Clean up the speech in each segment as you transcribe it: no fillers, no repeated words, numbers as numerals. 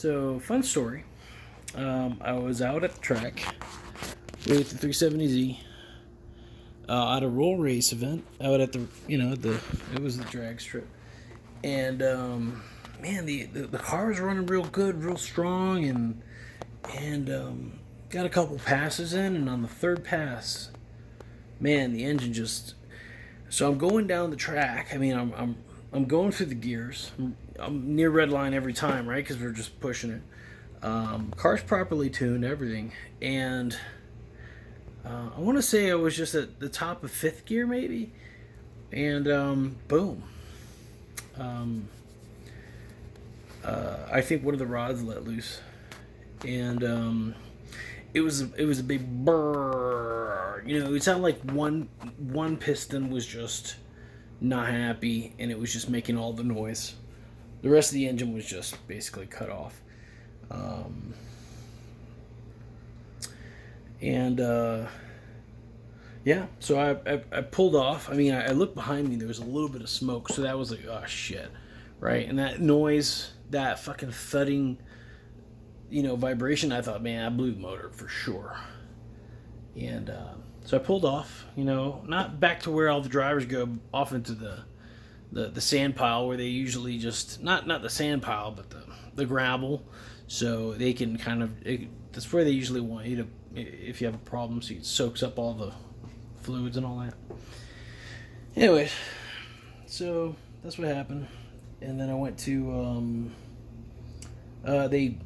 So, fun story. I was out at the track with the 370Z at a roll race event out at it was the drag strip. And, man, the car was running real good, real strong, and got a couple passes in, and on the third pass, man, the engine just. So I'm going down the track. I mean, I'm going through the gears. I'm near red line every time, right? Because we're just pushing it. Car's properly tuned, everything, and I want to say I was just at the top of fifth gear, maybe, and boom. I think one of the rods let loose, and it was a big brrr. It sounded like one piston was just not happy, and it was just making all the noise. The rest of the engine was just basically cut off. Yeah, so I pulled off. I mean, I looked behind me. There was a little bit of smoke, so that was like, oh shit, right? And that noise, that fucking thudding, vibration. I thought, man, I blew the motor for sure. And so I pulled off. Not back to where all the drivers go off into the sand pile where they usually just not the sand pile, but the gravel, so they can kind of. That's where they usually want you to, if you have a problem, so it soaks up all the fluids and all that. Anyways, so that's what happened, and then I went to they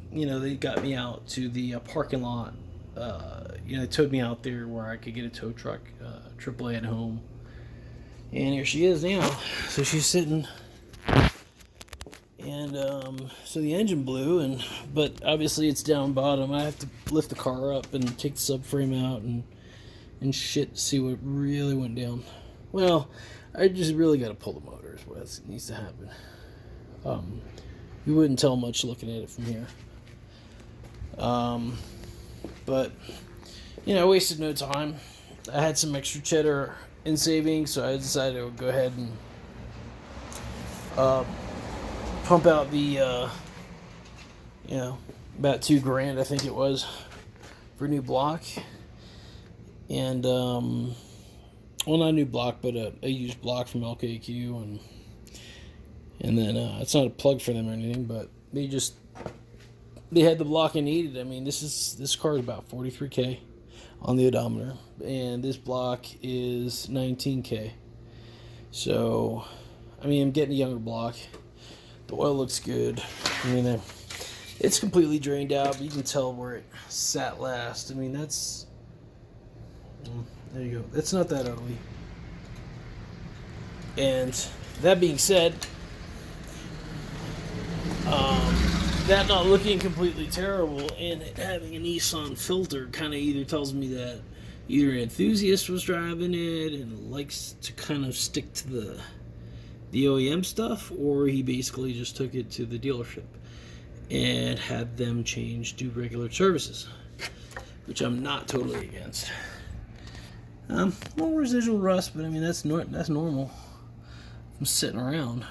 got me out to the parking lot. They towed me out there where I could get a tow truck, AAA at home, and here she is now. So she's sitting. And so the engine blew, but obviously it's down bottom. I have to lift the car up and take the subframe out and shit to see what really went down. Well, I just really got to pull the motor is what needs to happen. You wouldn't tell much looking at it from here. But I wasted no time. I had some extra cheddar in savings, so I decided I would go ahead and pump out the about $2,000 I think it was for a new block, and well, not a new block, but a used block from LKQ, and then it's not a plug for them or anything, but they had the block I needed. I mean, this car is about $43,000 on the odometer, and this block is $19,000. So I mean, I'm getting a younger block. The oil looks good. I mean, it's completely drained out, but you can tell where it sat last. I mean, there you go. It's not that ugly. And that being said, that not looking completely terrible and having a Nissan filter kind of either tells me that either an enthusiast was driving it and likes to kind of stick to the OEM stuff, or he basically just took it to the dealership and had them do regular services, which I'm not totally against. Little residual rust, but I mean that's normal. I'm sitting around.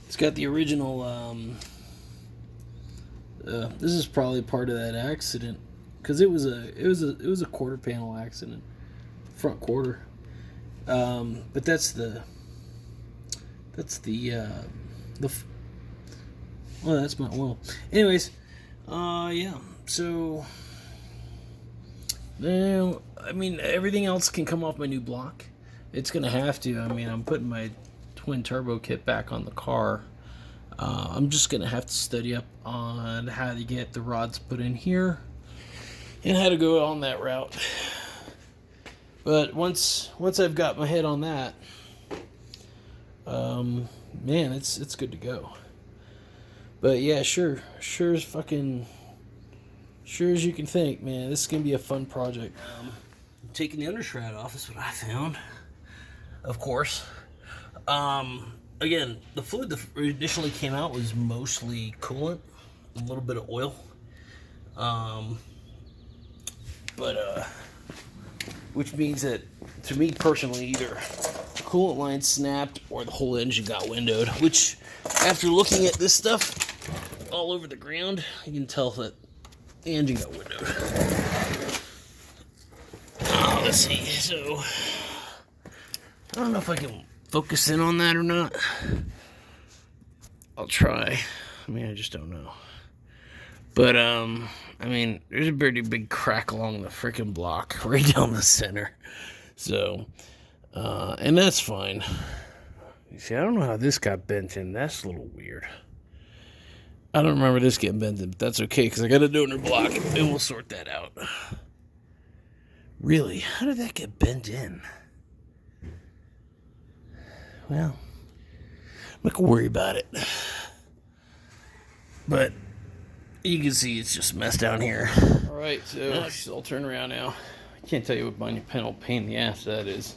It's got the original. This is probably part of that accident because it was a quarter panel accident, front quarter. But that's my oil. Anyways, yeah. So, I mean, everything else can come off my new block. It's gonna have to. I mean, I'm putting my twin turbo kit back on the car. I'm just gonna have to study up on how to get the rods put in here and how to go on that route. But once I've got my head on that, man, it's good to go. But yeah, sure as you can think, man, this is gonna be a fun project. Taking the undershroud off is what I found, of course. Again, the fluid that initially came out was mostly coolant, a little bit of oil, but which means that, to me personally, either the coolant line snapped or the whole engine got windowed, which, after looking at this stuff, all over the ground. You can tell that the engine got windowed. Let's see. So, I don't know if I can focus in on that or not. I'll try. I mean, I just don't know. But, I mean, there's a pretty big crack along the freaking block right down the center. So, and that's fine. You see, I don't know how this got bent in. That's a little weird. I don't remember this getting bent in, but that's okay, because I got a donor block, and we'll sort that out. Really? How did that get bent in? Well, I'm not going to worry about it. But you can see it's just a mess down here. Alright, so I'll turn around now. I can't tell you what monumental pain in the ass that is.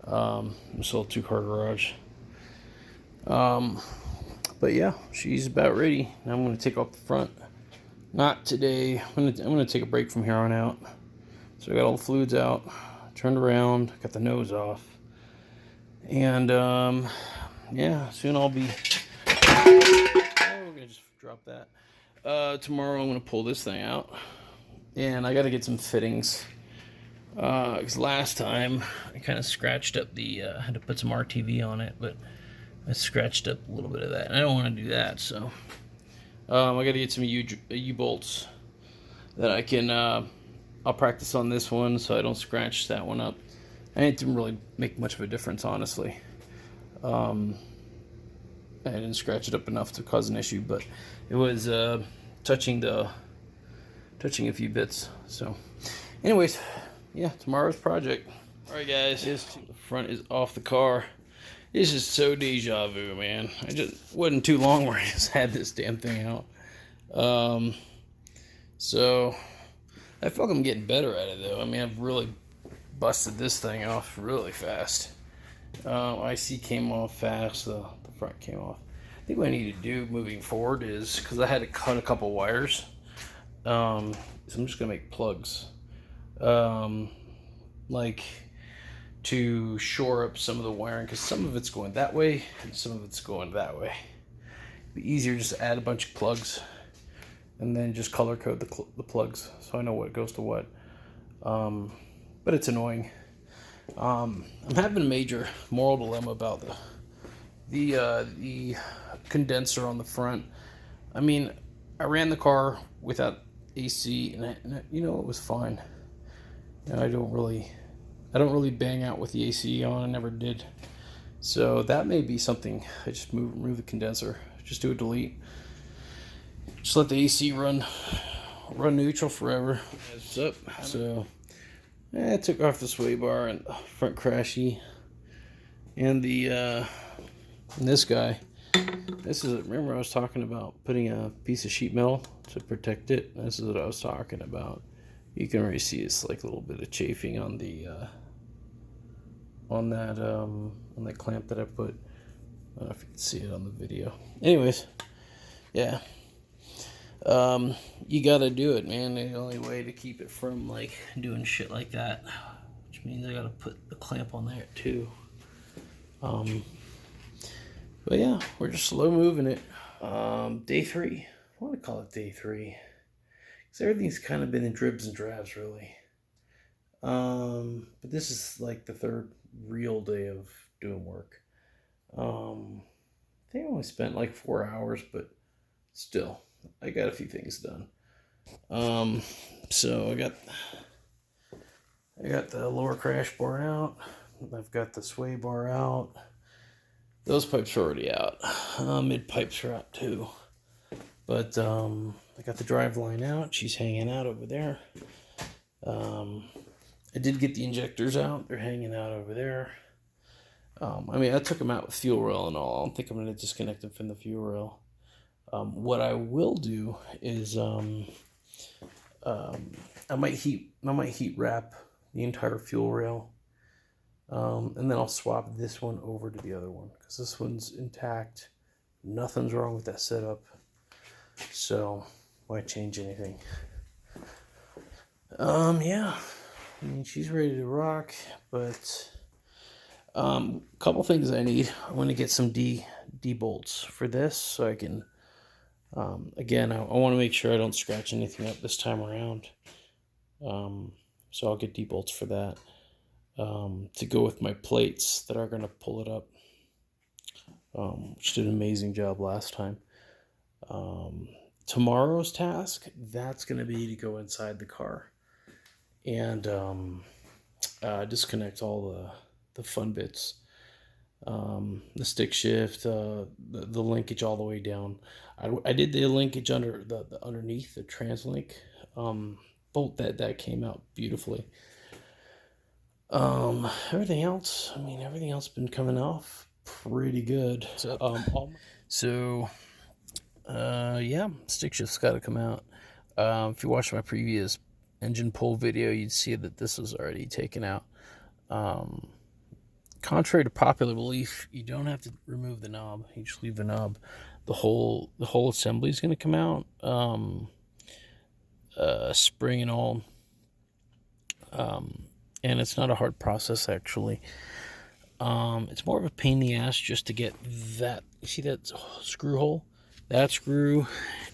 This little two-car garage. But yeah, she's about ready. Now I'm going to take off the front. Not today. I'm going to take a break from here on out. So I got all the fluids out, turned around, got the nose off. And yeah, soon I'll be... we're going to just drop that. Tomorrow I'm going to pull this thing out. And I got to get some fittings. Because last time I kind of scratched up the... I had to put some RTV on it, but I scratched up a little bit of that. And I don't want to do that, so... I got to get some U-bolts that I can... I'll practice on this one so I don't scratch that one up. And it didn't really make much of a difference, honestly. I didn't scratch it up enough to cause an issue, but it was touching a few bits. So, anyways, yeah, tomorrow's project. All right, guys, the front is off the car. This is so deja vu, man. I just wasn't too long where I just had this damn thing out. So I feel like I'm getting better at it, though. I mean, I've really busted this thing off really fast. IC came off fast. The front came off. I think what I need to do moving forward is, because I had to cut a couple wires, so I'm just going to make plugs. Like, to shore up some of the wiring, because some of it's going that way, and some of it's going that way. It'd be easier just to add a bunch of plugs, and then just color code the plugs, so I know what goes to what. But it's annoying. I'm having a major moral dilemma about the condenser on the front. I mean, I ran the car without AC, and you know, it was fine. You know, I don't really bang out with the AC on. I never did. So that may be something. I just remove the condenser. Just do a delete. Just let the AC run neutral forever. What's up? So I took off the sway bar and front crashy, and this guy. This is, remember I was talking about putting a piece of sheet metal to protect it. This is what I was talking about. You can already see it's like a little bit of chafing on the on that clamp that I put. I don't know if you can see it on the video. Anyways, yeah. You gotta do it, man. The only way to keep it from like doing shit like that, which means I gotta put the clamp on there too. But yeah, we're just slow moving it. Day 3. I want to call it day 3, because everything's kind of been in dribs and drabs, really. But this is like the 3rd real day of doing work. I think I only spent like 4 hours, but still, I got a few things done. So I got the lower crash bar out. I've got the sway bar out. Those pipes are already out. Mid pipes are out too. But I got the drive line out. She's hanging out over there. I did get the injectors out. They're hanging out over there. I mean, I took them out with fuel rail and all. I don't think I'm going to disconnect them from the fuel rail. What I will do is I might heat wrap the entire fuel rail. And then I'll swap this one over to the other one, because this one's intact. Nothing's wrong with that setup. So why change anything? Yeah. I mean, she's ready to rock, but a couple things I need. I want to get some D bolts for this, so I can Again, I want to make sure I don't scratch anything up this time around. So I'll get D-bolts for that to go with my plates that are going to pull it up, which did an amazing job last time. Tomorrow's task, that's going to be to go inside the car and disconnect all the fun bits. The stick shift, the linkage all the way down. I did the linkage under the underneath the translink bolt that came out beautifully. Everything else, everything else been coming off pretty good. Yeah, stick shift's got to come out. If you watched my previous engine pull video, you'd see that this was already taken out. Contrary to popular belief, you don't have to remove the knob. You just leave the knob. The whole assembly is going to come out, spring and all. And it's not a hard process, actually. It's more of a pain in the ass just to get that. You see that screw hole? That screw,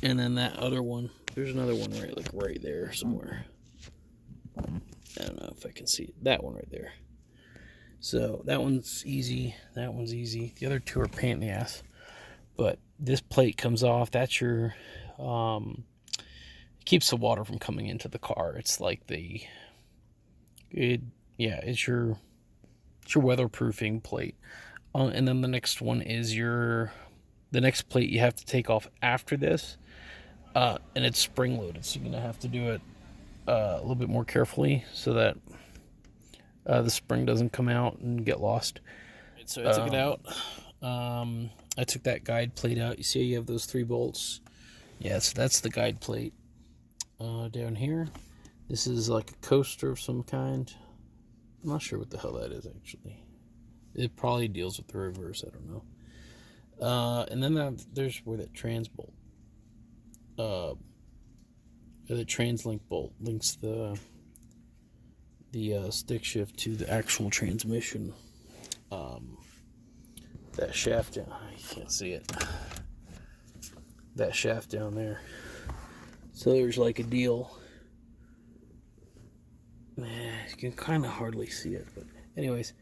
and then that other one. There's another one right there somewhere. I don't know if I can see it. That one right there. So that one's easy. That one's easy. The other two are pain in the ass. But this plate comes off. That's your it keeps the water from coming into the car. It's like it's your weatherproofing plate. And then the next one is the next plate you have to take off after this. And it's spring loaded, so you're gonna have to do it a little bit more carefully so that the spring doesn't come out and get lost. So I took it out. I took that guide plate out. You see you have those 3 bolts. Yeah, so that's the guide plate down here. This is like a coaster of some kind. I'm not sure what the hell that is, actually. It probably deals with the reverse. I don't know. And then there's where that trans bolt. The translink bolt links the stick shift to the actual transmission. That shaft down, you can't see it. That shaft down there. So there's like a deal. You can kind of hardly see it, but anyways,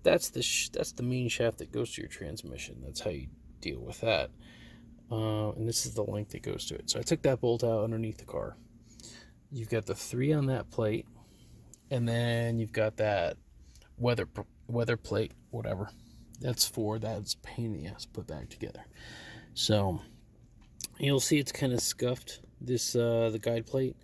that's the main shaft that goes to your transmission. That's how you deal with that. And this is the link that goes to it. So I took that bolt out underneath the car. You've got the 3 on that plate, and then you've got that weather plate, whatever. That's 4. That's a pain in the ass to put back together. So you'll see it's kind of scuffed. The guide plate.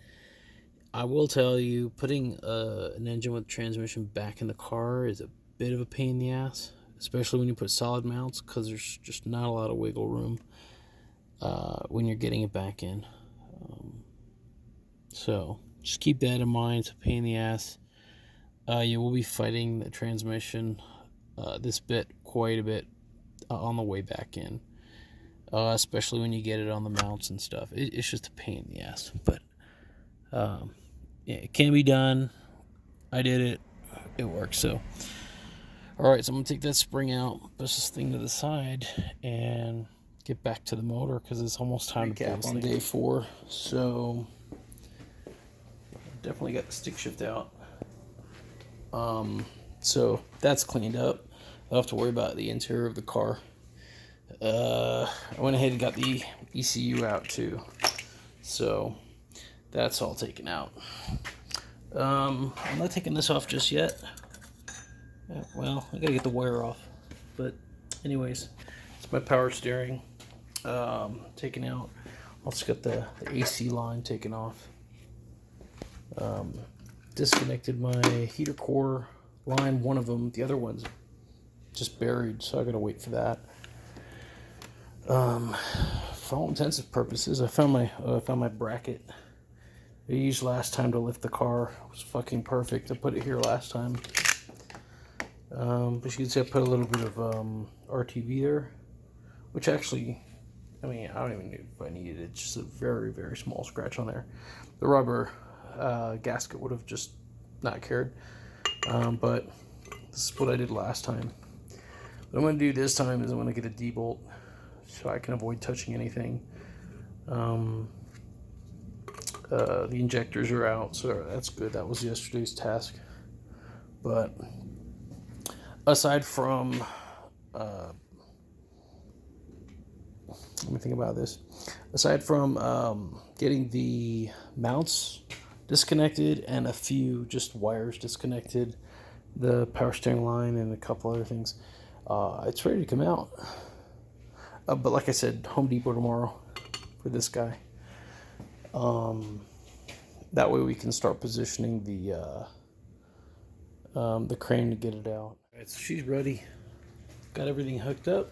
I will tell you, putting an engine with transmission back in the car is a bit of a pain in the ass, especially when you put solid mounts, because there's just not a lot of wiggle room when you're getting it back in. So just keep that in mind. It's a pain in the ass. You will be fighting the transmission this bit quite a bit on the way back in, especially when you get it on the mounts and stuff. It's just a pain in the ass, but yeah, it can be done. I did it. It works. So, all right. So I'm gonna take that spring out, push this thing to the side, and get back to the motor because it's almost time to pull this on day 4. So definitely got the stick shift out. So that's cleaned up. I don't have to worry about the interior of the car. I went ahead and got the ECU out too. So that's all taken out. I'm not taking this off just yet. Well, I gotta get the wire off. But anyways, it's my power steering taken out. Also got the AC line taken off. Disconnected my heater core line, one of them. The other one's just buried, so I gotta wait for that. For all intents and purposes, I found my bracket I used last time to lift the car. It was fucking perfect. I put it here last time. But you can see I put a little bit of RTV there, which actually, I don't even know if I needed it. Just a very, very small scratch on there. The rubber gasket would have just not cared. But this is what I did last time. What I'm going to do this time is I'm going to get a D-bolt so I can avoid touching anything. The injectors are out, so that's good. That was yesterday's task. But aside from, let me think about this. Aside from getting the mounts disconnected and a few just wires disconnected, the power steering line and a couple other things, it's ready to come out. But like I said, Home Depot tomorrow for this guy. That way we can start positioning the crane to get it out. All right, so she's ready. Got everything hooked up.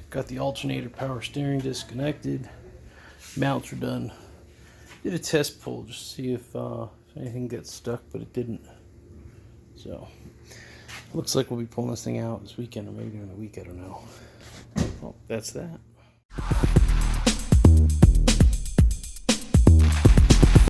Got the alternator power steering disconnected. Mounts are done. Did a test pull just to see if anything gets stuck, but it didn't. So looks like we'll be pulling this thing out this weekend or maybe during the week. I don't know. Well, that's that.